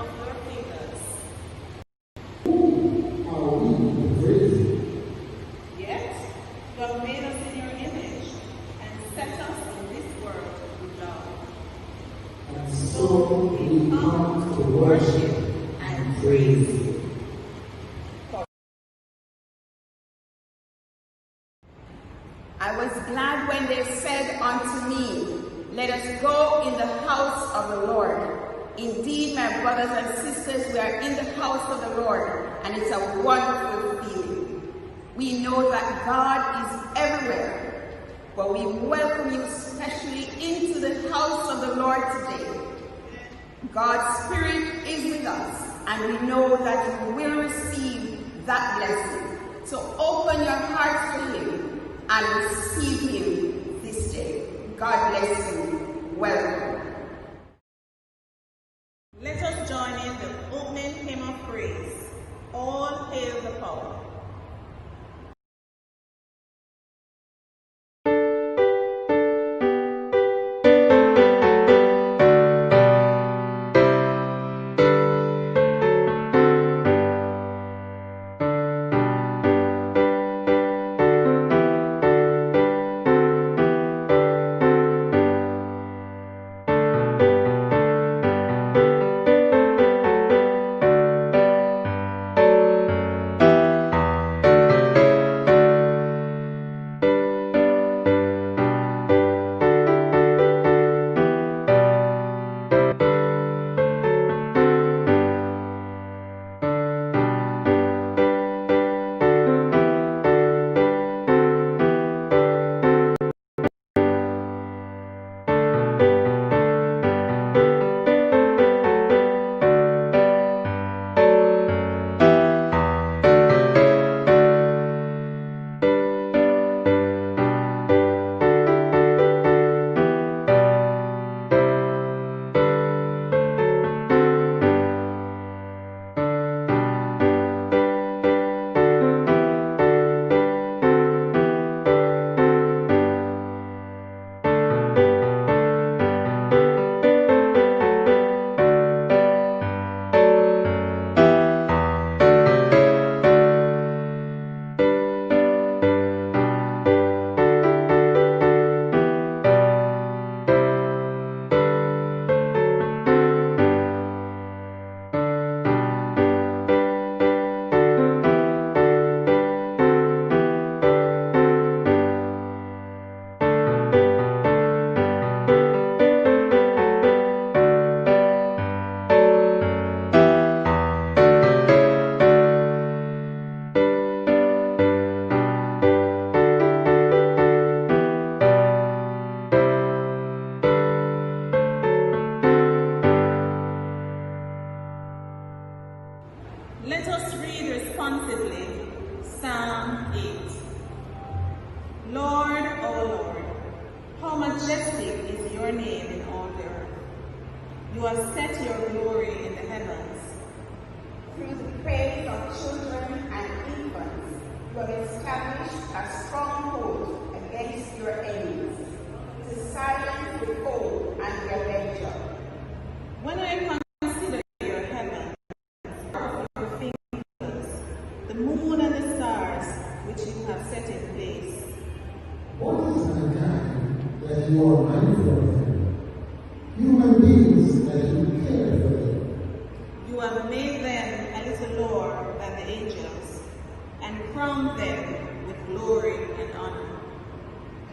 of your fingers. Are we crazy? Yet you have made us in your image and set us in this world with love. And so we come to worship and praise you. I was glad when they said unto me, let us go in the house of the Lord. Indeed, my brothers and sisters, we are in the house of the Lord, and it's a wonderful feeling. We know that God is everywhere, but we welcome you especially into the house of the Lord today. God's Spirit is with us, and we know that you will receive that blessing. So open your hearts to Him and receive Him this day. God bless you. Welcome. Let us join in the opening hymn of praise. All hail the power. Let us read responsively Psalm 8. Lord, O Lord, how majestic is your name in all the earth. You have set your glory in the heavens. Through the praise of children and infants, you have established a stronghold against your enemies, to silence the foe and the avenger. When I consider your heavens, your fingers, the moon and the stars which you have set in place. What is mankind that you are mindful of them? Human beings that you care for them. You have made them a little lower than the angels, and crowned them with glory and honor.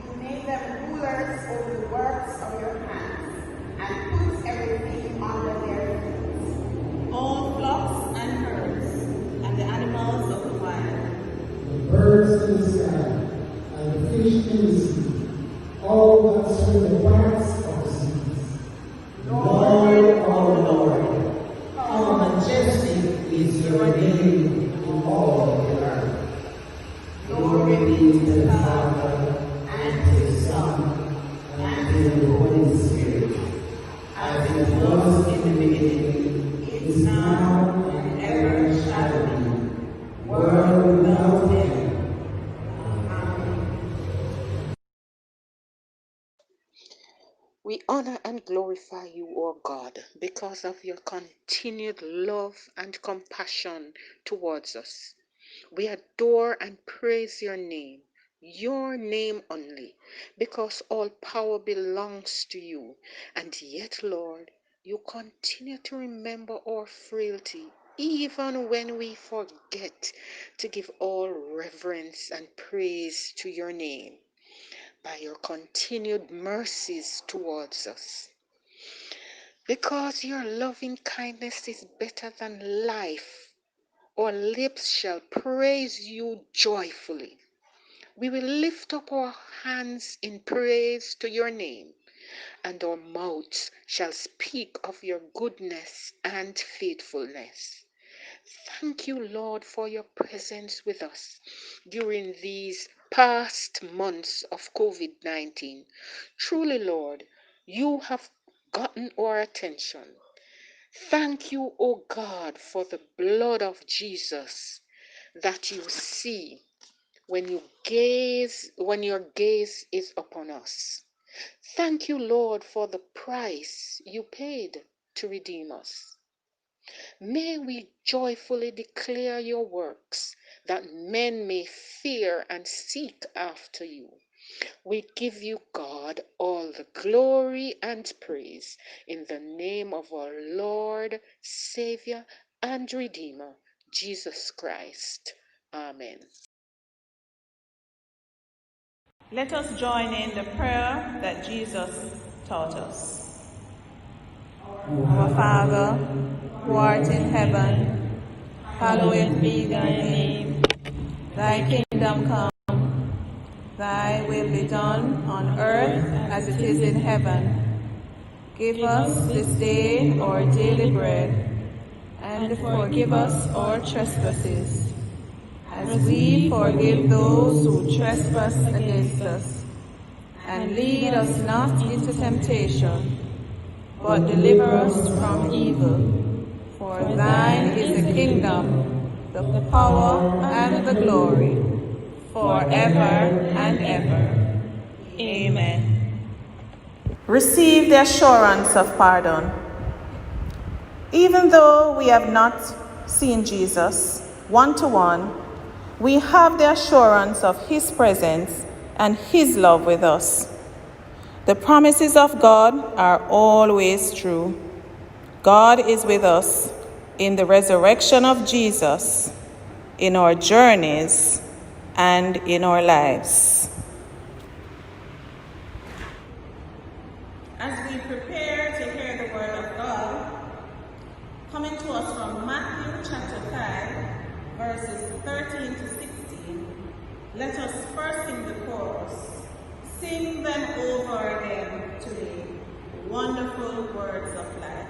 You made them rulers over the works of your hands, and put everything under their feet. All flocks and herds, and the animals of the wild. The birds in the sky, and the fish in the sea, all that swim the parts of the seas. Lord, our Lord, how majestic is your name in all the earth. Glory be to the Father, and to the Son, and to the Holy Spirit, as it was in the beginning, is now, and ever shall be, world without end. Amen. We honor and glorify you, O God, because of your continued love and compassion towards us. We adore and praise your name only, because all power belongs to you. And yet, Lord, you continue to remember our frailty, even when we forget to give all reverence and praise to your name. By your continued mercies towards us. Because your loving kindness is better than life, our lips shall praise you joyfully. We will lift up our hands in praise to your name, and our mouths shall speak of your goodness and faithfulness. Thank you, Lord, for your presence with us during these past months of COVID-19. Truly, Lord, you have gotten our attention. Thank you, O God, for the blood of Jesus that you see when your gaze is upon us. Thank you, Lord, for the price you paid to redeem us. May we joyfully declare your works, that men may fear and seek after you. We give you, God, all the glory and praise in the name of our Lord, Savior, and Redeemer, Jesus Christ. Amen. Let us join in the prayer that Jesus taught us. Our Father, who art in heaven, hallowed be thy name. Thy kingdom come, thy will be done on earth as it is in heaven. Give us this day our daily bread, and forgive us our trespasses, as we forgive those who trespass against us. And lead us not into temptation, but deliver us from evil. For thine is the kingdom, the power, and the glory, forever and ever. Amen. Receive the assurance of pardon. Even though we have not seen Jesus one-to-one, we have the assurance of his presence and his love with us. The promises of God are always true. God is with us in the resurrection of Jesus, in our journeys, and in our lives. As we prepare to hear the word of God, coming to us from Matthew chapter 5, verses 13 to 16, let us first sing the chorus. Sing them over again to me, wonderful words of life.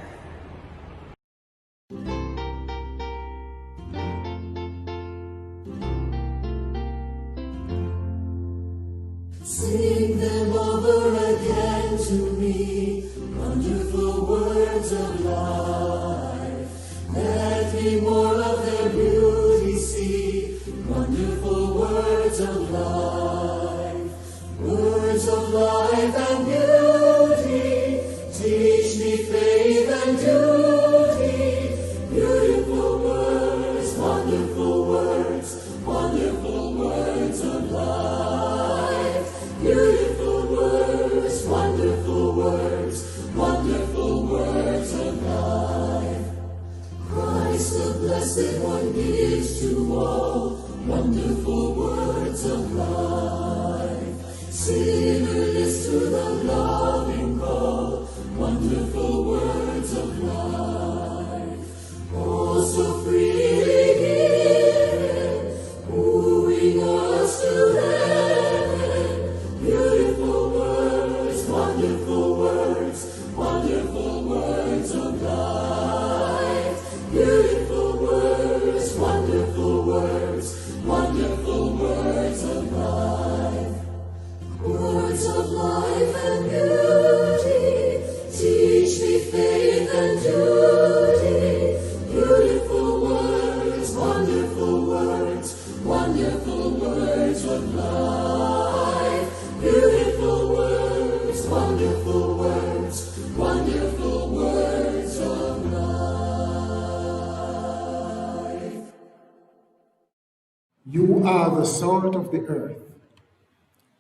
Sing them over again to me, wonderful words of life. Let me more of their beauty see, wonderful words of life. Words of life and beauty, teach me faith and duty. Beautiful words, wonderful words, wonderful words of life. Beautiful words, wonderful words, wonderful words of life. Christ the Blessed One gives to all wonderful words of life. Sinner listen to the loving call, wonderful words of life. Oh, so freely given, moving us to heaven. Beautiful words, wonderful words, wonderful words of life. Beautiful words, wonderful words, wonderful words of life. Words of life and beauty, teach me faith and duty. Beautiful words. You are the salt of the earth.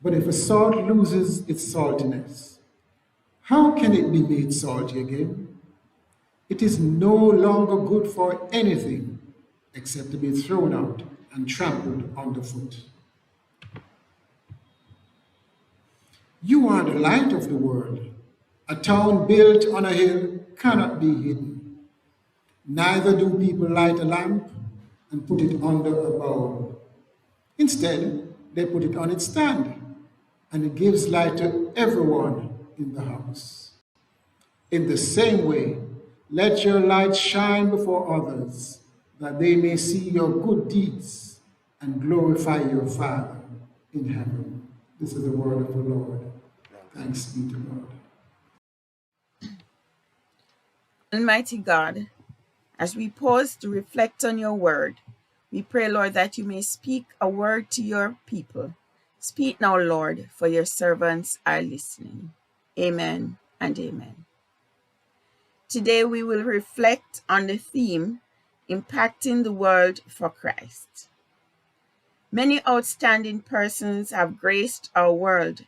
But if a salt loses its saltiness, how can it be made salty again? It is no longer good for anything except to be thrown out and trampled underfoot. You are the light of the world. A town built on a hill cannot be hidden. Neither do people light a lamp and put it under a bowl. Instead, they put it on its stand, and it gives light to everyone in the house. In the same way, let your light shine before others, that they may see your good deeds and glorify your Father in heaven. This is the word of the Lord. Thanks be to God. Almighty God, as we pause to reflect on your word, we pray, Lord, that you may speak a word to your people. Speak now, Lord, for your servants are listening. Amen and amen. Today we will reflect on the theme, Impacting the World for Christ. Many outstanding persons have graced our world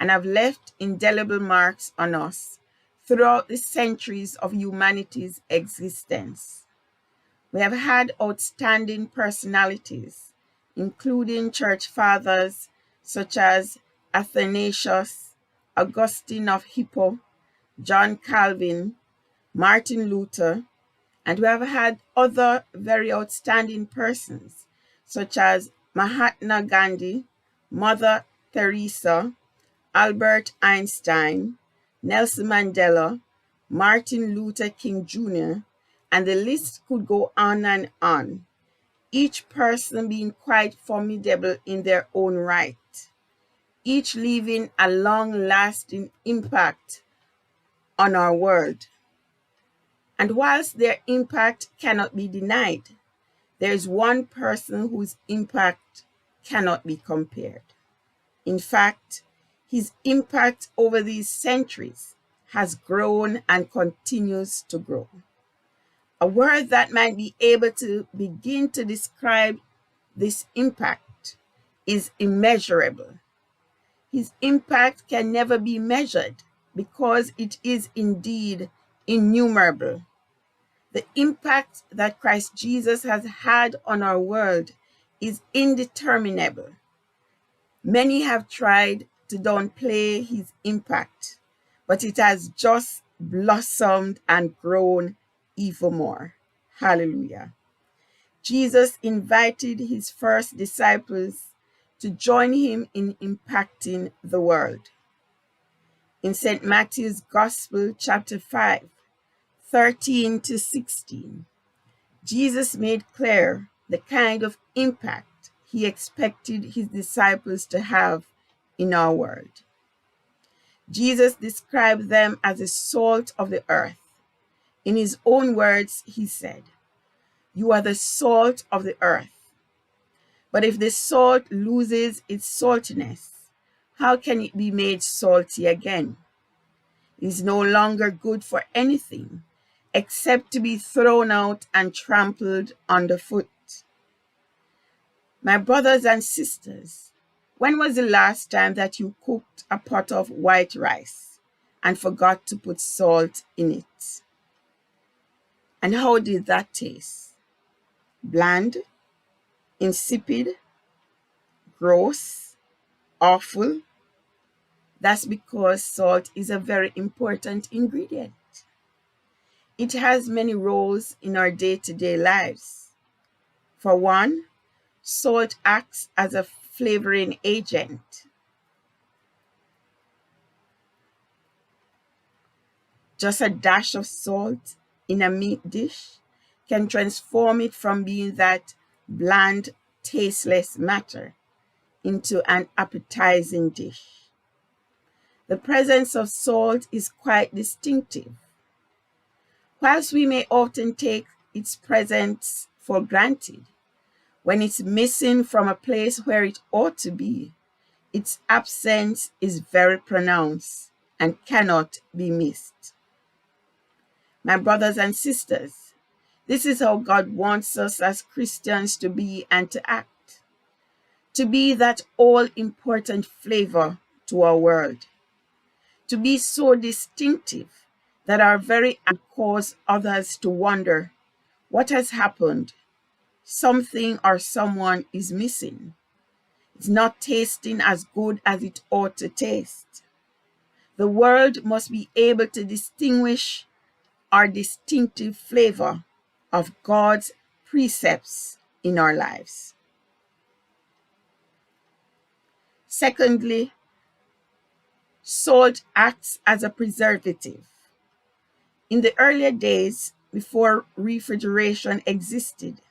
and have left indelible marks on us throughout the centuries of humanity's existence. We have had outstanding personalities, including church fathers such as Athanasius, Augustine of Hippo, John Calvin, Martin Luther, and we have had other very outstanding persons such as Mahatma Gandhi, Mother Teresa, Albert Einstein, Nelson Mandela, Martin Luther King Jr., and the list could go on and on, each person being quite formidable in their own right, each leaving a long-lasting impact on our world. And whilst their impact cannot be denied, there is one person whose impact cannot be compared. In fact, his impact over these centuries has grown and continues to grow. A word that might be able to begin to describe this impact is immeasurable. His impact can never be measured because it is indeed innumerable. The impact that Christ Jesus has had on our world is indeterminable. Many have tried to downplay his impact, but it has just blossomed and grown even more. Hallelujah. Jesus invited his first disciples to join him in impacting the world. In St. Matthew's Gospel, chapter 5, 13 to 16, Jesus made clear the kind of impact he expected his disciples to have in our world. Jesus described them as the salt of the earth. In his own words, he said, "You are the salt of the earth. But if the salt loses its saltiness, how can it be made salty again? It is no longer good for anything except to be thrown out and trampled underfoot." My brothers and sisters, when was the last time that you cooked a pot of white rice and forgot to put salt in it? And how did that taste? Bland? Insipid? Gross? Awful? That's because salt is a very important ingredient. It has many roles in our day-to-day lives. For one, salt acts as a flavoring agent. Just a dash of salt in a meat dish can transform it from being that bland, tasteless matter into an appetizing dish. The presence of salt is quite distinctive. Whilst we may often take its presence for granted, when it's missing from a place where it ought to be, its absence is very pronounced and cannot be missed. My brothers and sisters, this is how God wants us as Christians to be and to act. to be that all-important flavor to our world, to be so distinctive that our very act cause others to wonder what has happened. Something or someone is missing. It's not tasting as good as it ought to taste. The world must be able to distinguish our distinctive flavor of God's precepts in our lives. Secondly, salt acts as a preservative. In the earlier days, before refrigeration existed,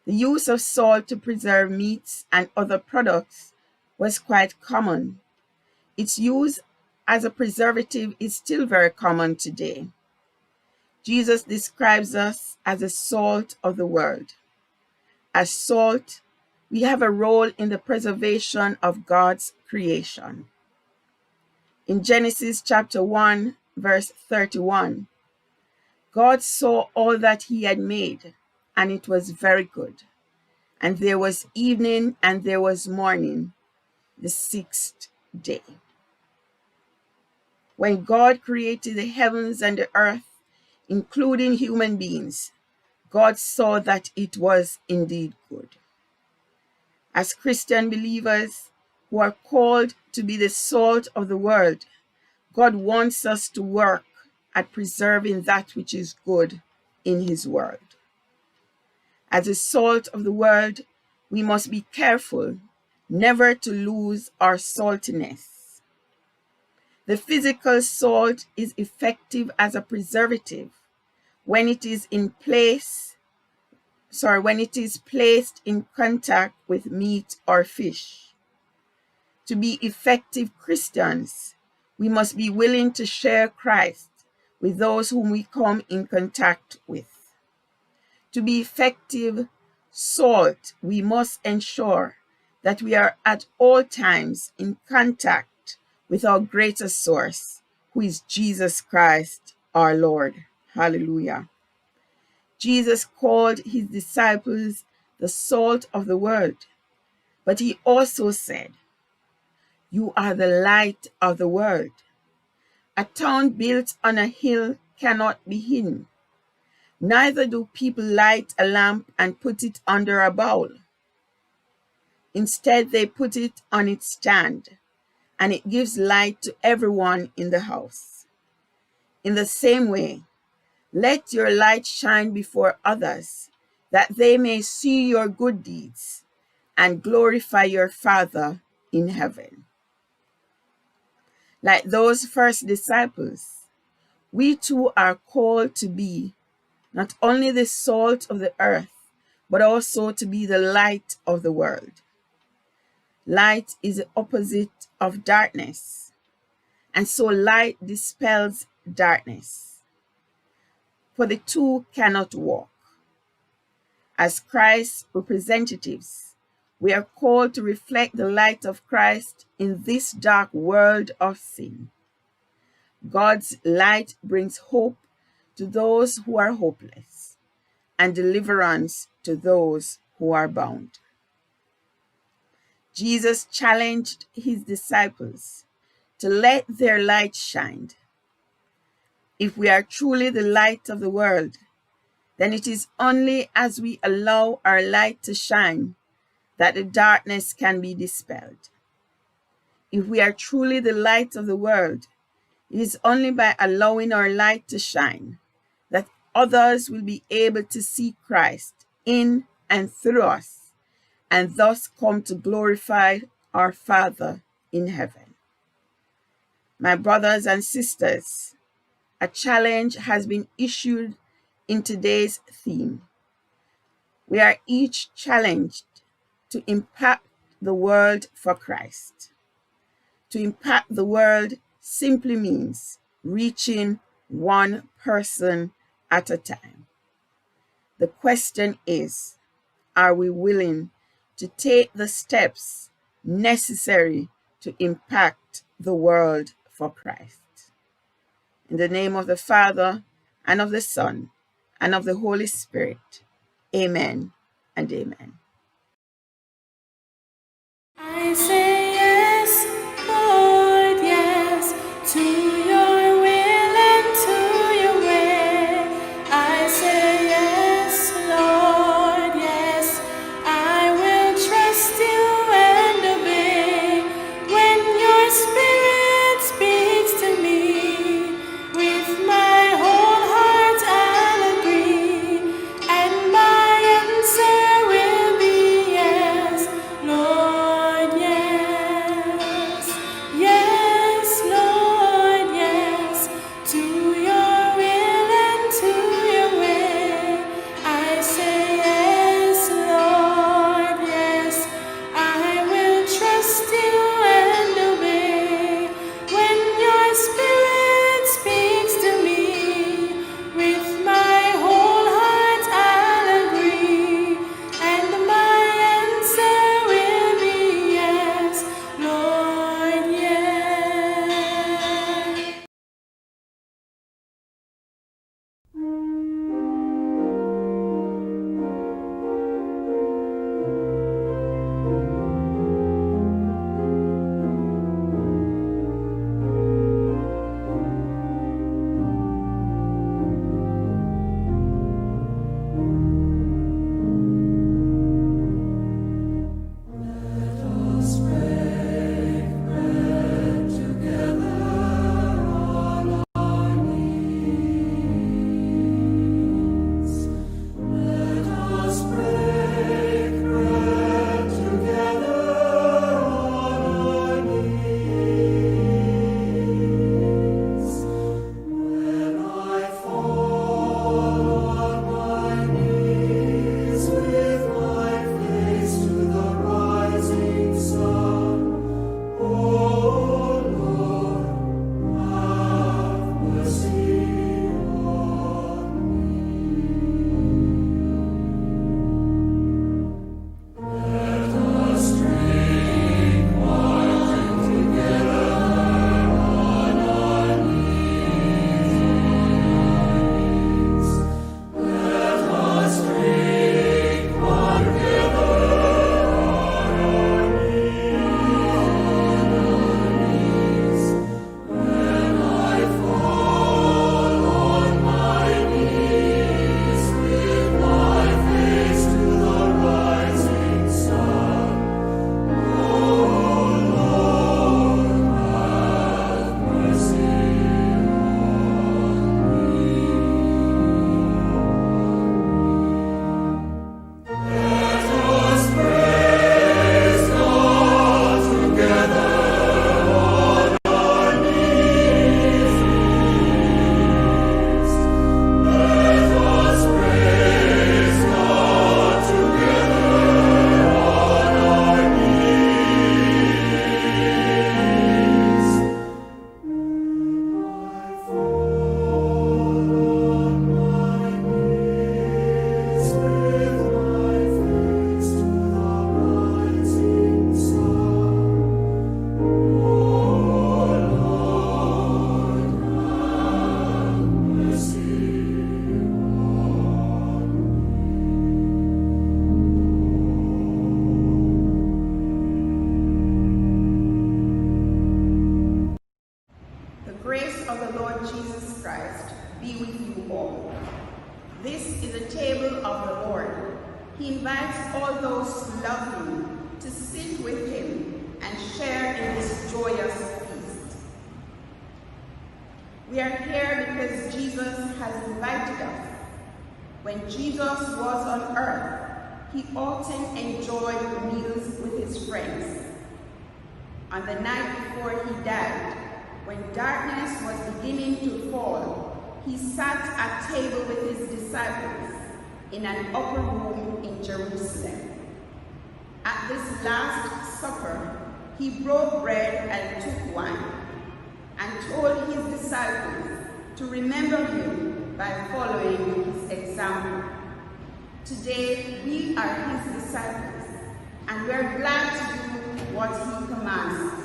the use of salt to preserve meats and other products was quite common. Its use as a preservative is still very common today. Jesus describes us as the salt of the world. As salt, we have a role in the preservation of God's creation. In Genesis chapter 1, verse 31, God saw all that he had made, and it was very good. And there was evening and there was morning, the sixth day. When God created the heavens and the earth, including human beings, God saw that it was indeed good. As Christian believers who are called to be the salt of the world, God wants us to work at preserving that which is good in his word. As the salt of the world, we must be careful never to lose our saltiness. The physical salt is effective as a preservative when it is placed in contact with meat or fish. To be effective Christians, we must be willing to share Christ with those whom we come in contact with. To be effective salt, we must ensure that we are at all times in contact with our greatest source, who is Jesus Christ, our Lord. Hallelujah. Jesus called his disciples the salt of the world, but he also said, "You are the light of the world." A town built on a hill cannot be hidden. Neither do people light a lamp and put it under a bowl. Instead, they put it on its stand, and it gives light to everyone in the house. In the same way, let your light shine before others, that they may see your good deeds and glorify your Father in heaven. Like those first disciples, we too are called to be not only the salt of the earth, but also to be the light of the world. Light is the opposite of darkness, and so light dispels darkness. For the two cannot walk. As Christ's representatives, we are called to reflect the light of Christ in this dark world of sin. God's light brings hope to those who are hopeless and deliverance to those who are bound. Jesus challenged his disciples to let their light shine. If we are truly the light of the world, then it is only as we allow our light to shine that the darkness can be dispelled. If we are truly the light of the world, it is only by allowing our light to shine that others will be able to see Christ in and through us, and thus come to glorify our Father in heaven. My brothers and sisters, a challenge has been issued in today's theme. We are each challenged to impact the world for Christ. To impact the world simply means reaching one person at a time. The question is, are we willing to take the steps necessary to impact the world for Christ? In the name of the Father, and of the Son, and of the Holy Spirit. Amen and amen. He invites all those who love him to sit with him and share in this joyous feast. We are here because Jesus has invited us. When Jesus was on earth, he often enjoyed meals with his friends. On the night before he died, when darkness was beginning to fall, he sat at table with his disciples in an upper room in Jerusalem. At this Last Supper, he broke bread and took wine, and told his disciples to remember him by following his example. Today, we are his disciples, and we're glad to do what he commands us.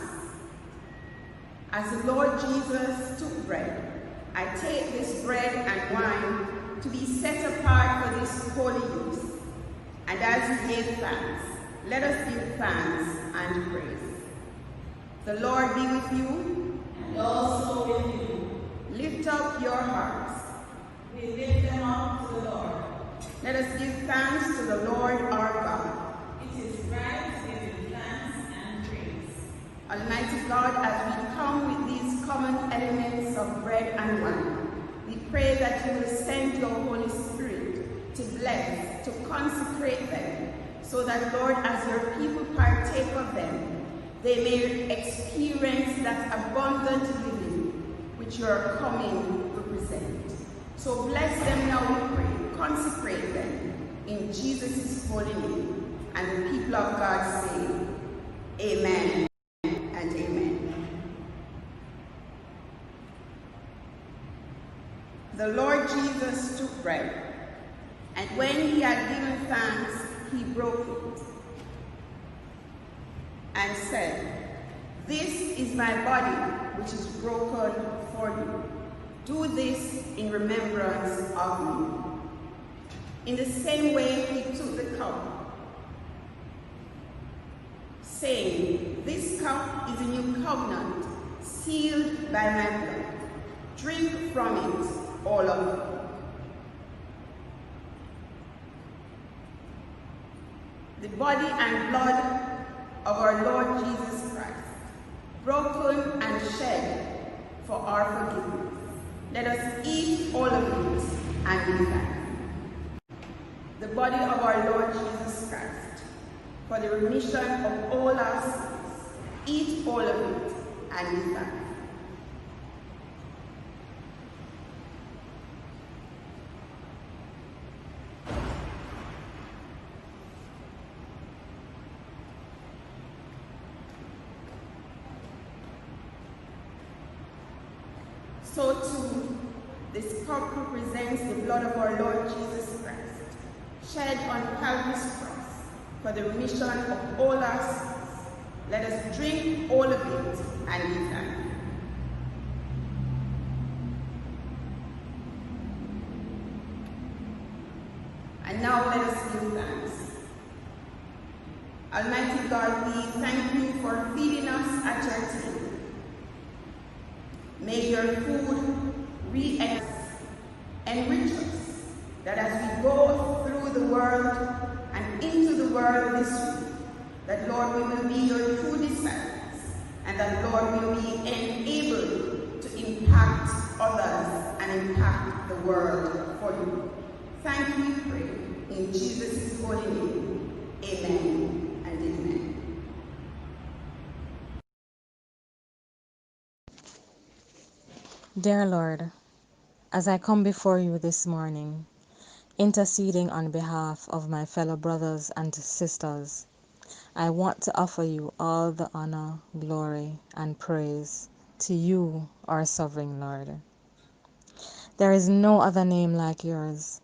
As the Lord Jesus took bread, I take this bread and wine to be set apart for this holy use. And as he gave thanks, let us give thanks and praise. The Lord be with you. And also with you. Lift up your hearts. We lift them up to the Lord. Let us give thanks to the Lord our God. It is right to give thanks and praise. Almighty God, as we come with these common elements of bread and wine, we pray that you will send your Holy Spirit to bless, to consecrate them, so that, Lord, as your people partake of them, they may experience that abundant living which your coming represents. So bless them now, we pray. Consecrate them in Jesus' holy name. And the people of God say, Amen and amen. The Lord Jesus took bread, and when he had given thanks, he broke it and said, "This is my body, which is broken for you. Do this in remembrance of me." In the same way, he took the cup, saying, "This cup is a new covenant, sealed by my blood. Drink from it, all of you." The body and blood of our Lord Jesus Christ, broken and shed for our forgiveness. Let us eat all of it and give thanks. The body of our Lord Jesus Christ, for the remission of all our sins. Eat all of it and give thanks. So too, this cup represents the blood of our Lord Jesus Christ, shed on Calvary's cross for the remission of all our sins. Let us drink all of it and give thanks. And now let us give thanks. Almighty God, we thank you for feeding us at your table. May your food enrich us, that as we go through the world and into the world this week, that, Lord, we will be your true disciples, and that, Lord, we will be enabled to impact others and impact the world for you. Thank you, we pray, in Jesus' holy name. Amen and amen. Dear Lord, as I come before you this morning, interceding on behalf of my fellow brothers and sisters, I want to offer you all the honor, glory, and praise to you, our sovereign Lord. There is no other name like yours,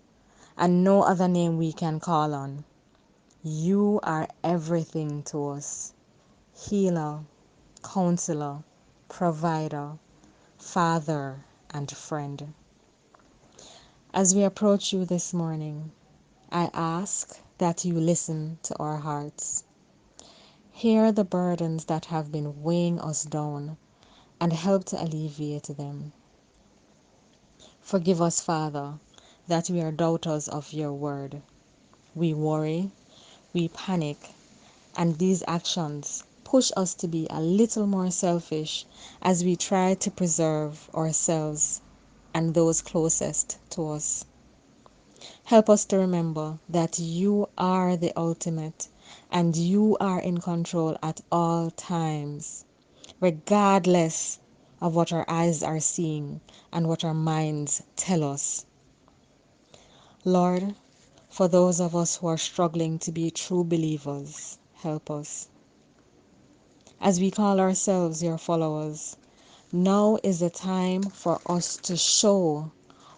and no other name we can call on. You are everything to us: healer, counselor, provider, Father, and friend. As we approach you this morning, I ask that you listen to our hearts. Hear the burdens that have been weighing us down and help to alleviate them. Forgive us, Father, that we are doubters of your word. we worry, we panic, and these actions push us to be a little more selfish as we try to preserve ourselves and those closest to us. Help us to remember that you are the ultimate and you are in control at all times, regardless of what our eyes are seeing and what our minds tell us. Lord, for those of us who are struggling to be true believers, help us. As we call ourselves your followers, now is the time for us to show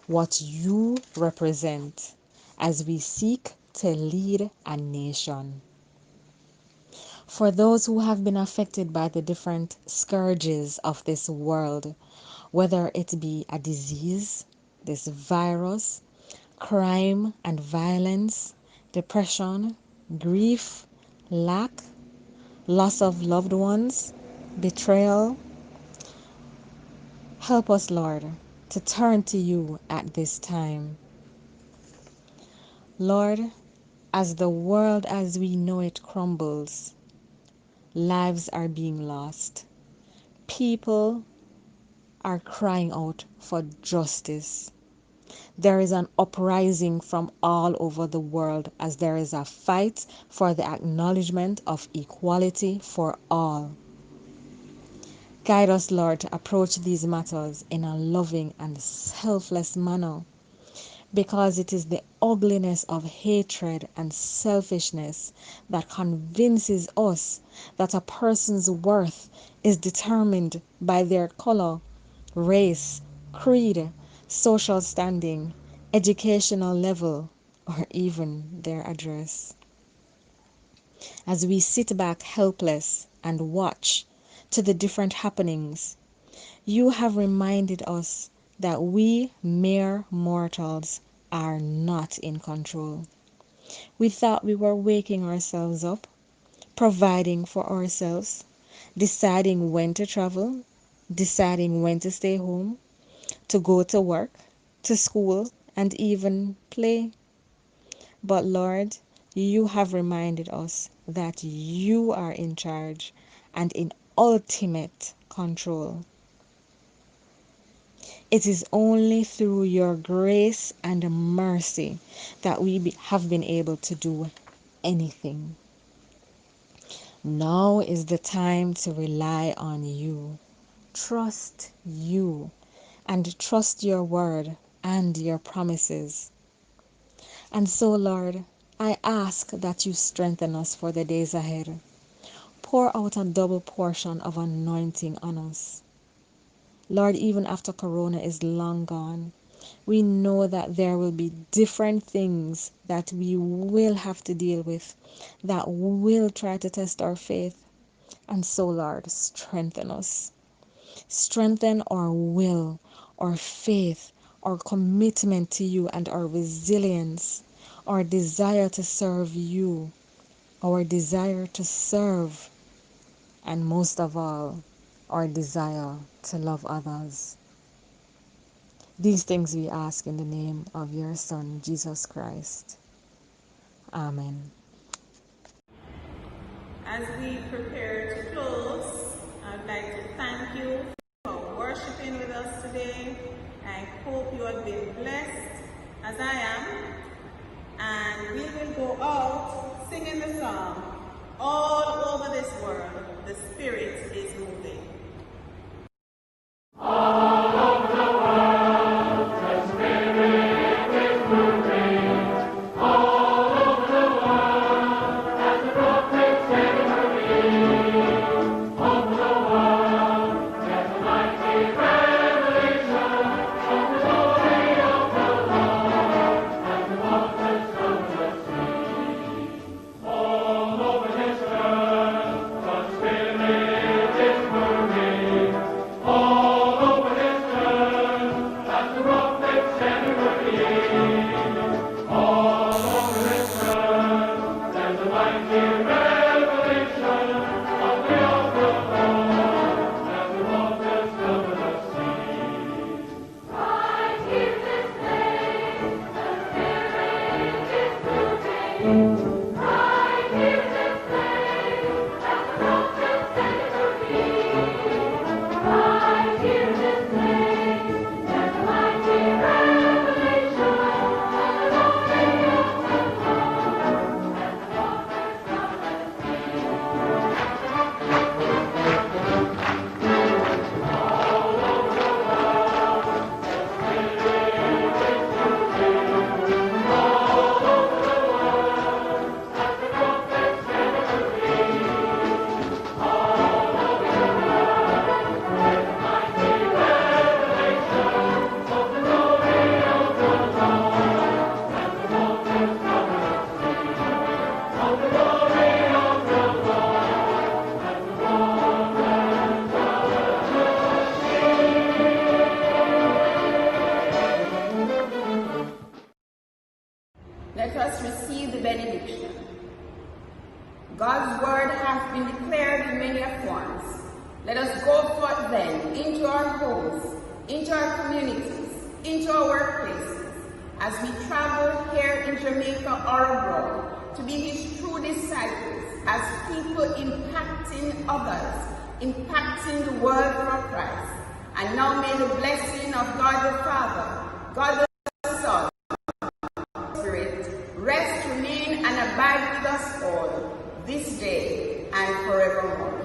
what you represent as we seek to lead a nation. For those who have been affected by the different scourges of this world, whether it be a disease, this virus, crime and violence, depression, grief, lack, loss of loved ones, betrayal, help us, Lord, to turn to you at this time. Lord, as the world as we know it crumbles, lives are being lost. People are crying out for justice. There is an uprising from all over the world as there is a fight for the acknowledgement of equality for all. Guide us, Lord, to approach these matters in a loving and selfless manner, because it is the ugliness of hatred and selfishness that convinces us that a person's worth is determined by their color, race, creed, social standing, educational level, or even their address. As we sit back helpless and watch to the different happenings, you have reminded us that we mere mortals are not in control. We thought we were waking ourselves up, providing for ourselves, deciding when to travel, deciding when to stay home, to go to work, to school, and even play. But Lord, you have reminded us that you are in charge and in ultimate control. It is only through your grace and mercy that we have been able to do anything. Now is the time to rely on you, trust you, and trust your word and your promises. And so, Lord, I ask that you strengthen us for the days ahead. Pour out a double portion of anointing on us. Lord, even after Corona is long gone, we know that there will be different things that we will have to deal with that will try to test our faith. And so, Lord, strengthen us. Strengthen our will, our faith, our commitment to you, and our resilience, our desire to serve you, our desire to serve, and most of all, our desire to love others. These things we ask in the name of your Son, Jesus Christ. Amen. As we prepare to close, I'd like to thank you for worshiping with us today. I hope you have been blessed as I am. And we will go out singing the song, "All Over This World, the Spirit is Moving." Let us receive the benediction. God's word has been declared in many forms. Let us go forth then into our homes, into our communities, into our workplaces, as we travel here in Jamaica or abroad, to be his true disciples, as people impacting others, impacting the world for Christ. And now may the blessing of God the Father, God the Son, rest, remain, and abide with us all, this day and forevermore.